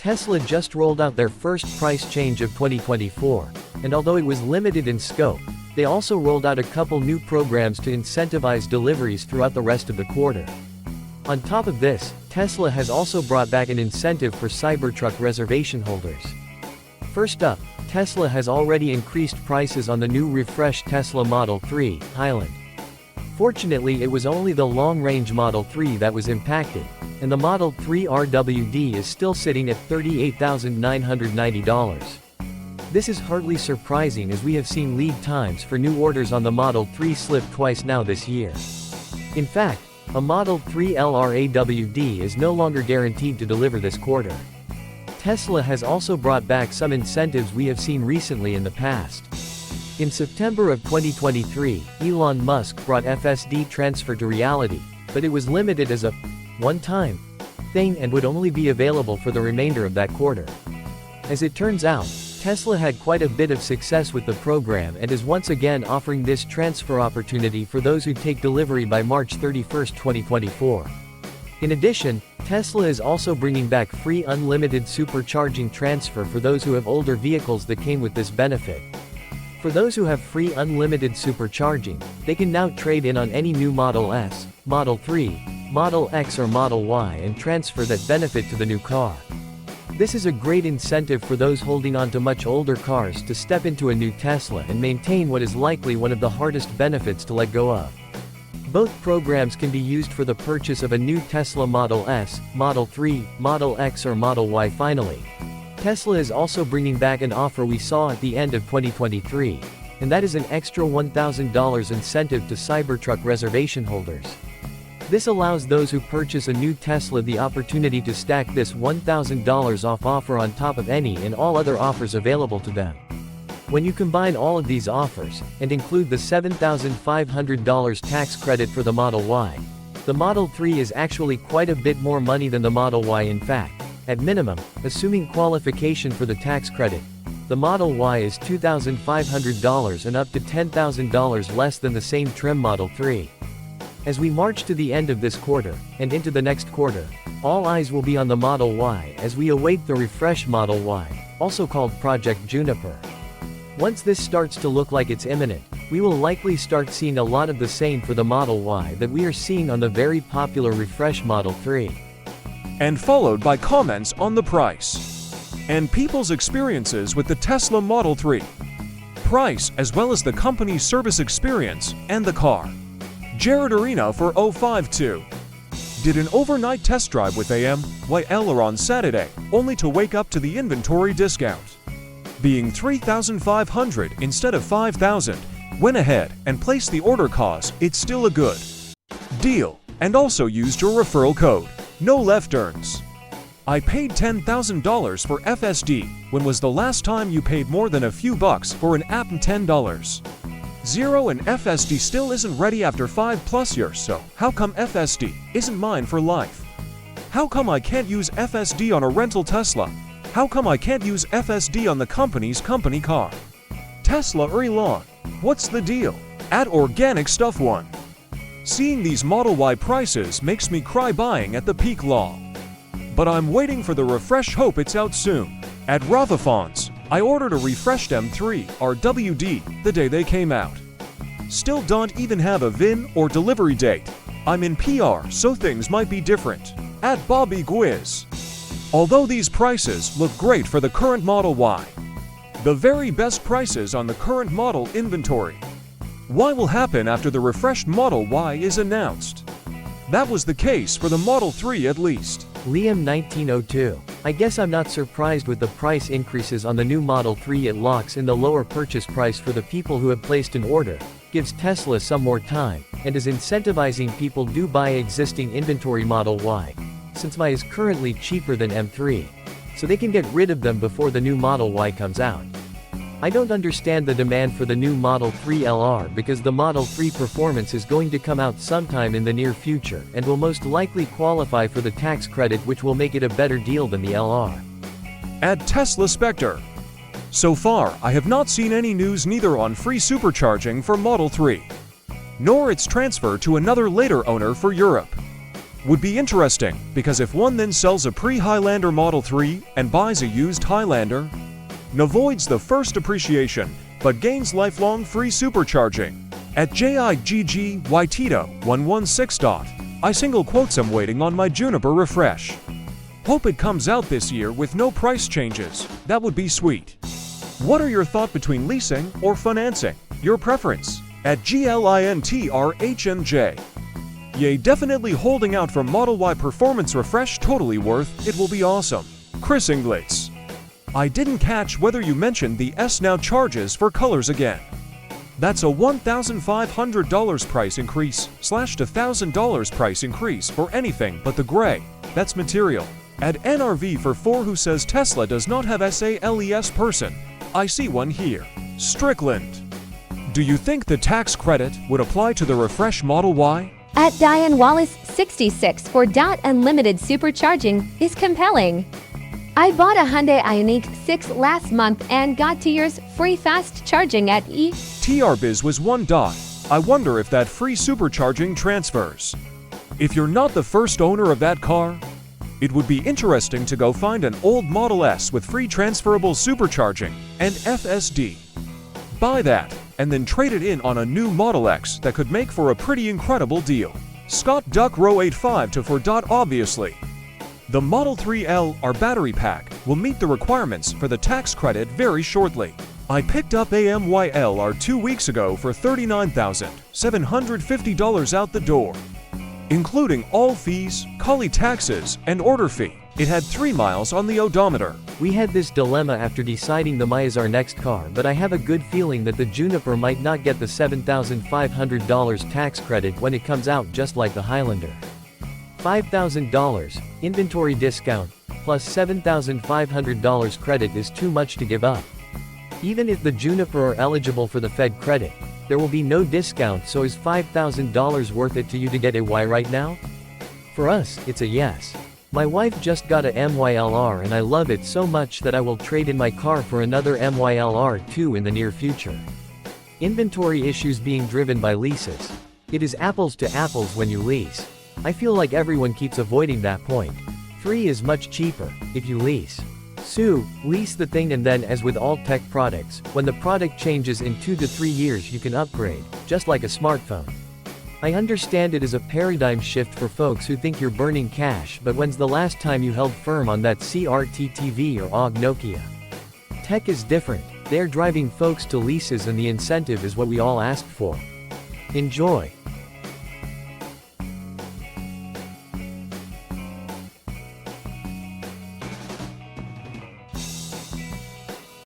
Tesla just rolled out their first price change of 2024, and although it was limited in scope, they also rolled out a couple new programs to incentivize deliveries throughout the rest of the quarter. On top of this, Tesla has also brought back an incentive for Cybertruck reservation holders. First up, Tesla has already increased prices on the new refreshed Tesla Model 3, Highland. Fortunately, it was only the long-range Model 3 that was impacted, and the Model 3 RWD is still sitting at $38,990. This is hardly surprising as we have seen lead times for new orders on the Model 3 slip twice now this year. In fact, a Model 3 LR AWD is no longer guaranteed to deliver this quarter. Tesla has also brought back some incentives we have seen recently in the past. In September of 2023, Elon Musk brought FSD transfer to reality, but it was limited as a one-time thing and would only be available for the remainder of that quarter. As it turns out, Tesla had quite a bit of success with the program and is once again offering this transfer opportunity for those who take delivery by March 31, 2024. In addition, Tesla is also bringing back free unlimited supercharging transfer for those who have older vehicles that came with this benefit. For those who have free unlimited supercharging, they can now trade in on any new Model S, Model 3, Model X or Model Y and transfer that benefit to the new car. This is a great incentive for those holding on to much older cars to step into a new Tesla and maintain what is likely one of the hardest benefits to let go of. Both programs can be used for the purchase of a new Tesla Model S, Model 3, Model X or Model Y. Finally, Tesla is also bringing back an offer we saw at the end of 2023, and that is an extra $1,000 incentive to Cybertruck reservation holders. This allows those who purchase a new Tesla the opportunity to stack this $1,000 off offer on top of any and all other offers available to them. When you combine all of these offers, and include the $7,500 tax credit for the Model Y, the Model 3 is actually quite a bit more money than the Model Y. In fact, at minimum, assuming qualification for the tax credit, the Model Y is $2,500 and up to $10,000 less than the same trim Model 3. As we march to the end of this quarter, and into the next quarter, all eyes will be on the Model Y as we await the refreshed Model Y, also called Project Juniper. Once this starts to look like it's imminent, we will likely start seeing a lot of the same for the Model Y that we are seeing on the very popular refreshed Model 3. And followed by comments on the price and people's experiences with the Tesla Model 3. Price as well as the company's service experience and the car. Jared Arena for 052. Did an overnight test drive with LR on Saturday, only to wake up to the inventory discount being $3,500 instead of $5,000. Went ahead and placed the order cause it's still a good deal, and also used your referral code. No left turns. I paid $10,000 for FSD. When was the last time you paid more than a few bucks for an app? $10. Zero, and FSD still isn't ready after 5+ years, so how come FSD isn't mine for life? How come I can't use FSD on a rental Tesla? How come I can't use FSD on the company's company car? Tesla or Elon, what's the deal? At Organic Stuff 1. Seeing these Model Y prices makes me cry buying at the peak law. But I'm waiting for the refresh, hope it's out soon. At Ravafons, I ordered a refreshed M3 RWD the day they came out. Still don't even have a VIN or delivery date. I'm in PR, so things might be different. At Bobby Gwiz. Although these prices look great for the current Model Y, the very best prices on the current model inventory. What will happen after the refreshed Model Y is announced? That was the case for the Model 3 at least. Liam 1902. I guess I'm not surprised with the price increases on the new Model 3. It locks in the lower purchase price for the people who have placed an order, gives Tesla some more time, and is incentivizing people to buy existing inventory Model Y, since Y is currently cheaper than M3, so they can get rid of them before the new Model Y comes out. I don't understand the demand for the new Model 3 LR because the Model 3 performance is going to come out sometime in the near future and will most likely qualify for the tax credit, which will make it a better deal than the LR. At Tesla Spectre. So far, I have not seen any news neither on free supercharging for Model 3, nor its transfer to another later owner for Europe. would be interesting, because if one then sells a pre-Highlander Model 3 and buys a used Highlander, avoids the first appreciation, but gains lifelong free supercharging. At JIGGYTito116. I single quotes I'm waiting on my Juniper refresh. Hope it comes out this year with no price changes. That would be sweet. What are your thoughts between leasing or financing? Your preference? At GLINTRHMJ. Yay, definitely holding out for Model Y performance refresh, totally worth, it will be awesome. Chris Inglitz. I didn't catch whether you mentioned the S now charges for colors again. That's a $1,500 price increase / $1,000 price increase for anything but the gray. That's material. At NRV for 4 who says Tesla does not have SALES person. I see one here. Strickland. Do you think the tax credit would apply to the refresh Model Y? At Diane Wallace 66 for Unlimited Supercharging is compelling. I bought a Hyundai Ioniq 6 last month and got 2 years free fast charging at TRBiz was $1. I wonder if that free supercharging transfers. If you're not the first owner of that car, it would be interesting to go find an old Model S with free transferable supercharging and FSD. Buy that, and then trade it in on a new Model X that could make for a pretty incredible deal. Scott Duck Row 85 to 4. Obviously, the Model 3 LR battery pack will meet the requirements for the tax credit very shortly. I picked up a MYLR 2 weeks ago for $39,750 out the door, including all fees, collie taxes, and order fee. It had 3 miles on the odometer. We had this dilemma after deciding the My is our next car, but I have a good feeling that the Juniper might not get the $7,500 tax credit when it comes out, just like the Highlander. $5,000 inventory discount plus $7,500 credit is too much to give up. Even if the Juniper are eligible for the Fed credit, there will be no discount, so is $5,000 worth it to you to get a Y right now? For us, it's a yes. My wife just got a MYLR and I love it so much that I will trade in my car for another MYLR too in the near future. Inventory issues being driven by leases. It is apples to apples when you lease. I feel like everyone keeps avoiding that point. Free is much cheaper if you lease. Lease the thing, and then, as with all tech products, when the product changes in 2 to 3 years you can upgrade, just like a smartphone. I understand it is a paradigm shift for folks who think you're burning cash, but when's the last time you held firm on that CRT TV or OG Nokia? Tech is different. They're driving folks to leases and the incentive is what we all asked for. Enjoy.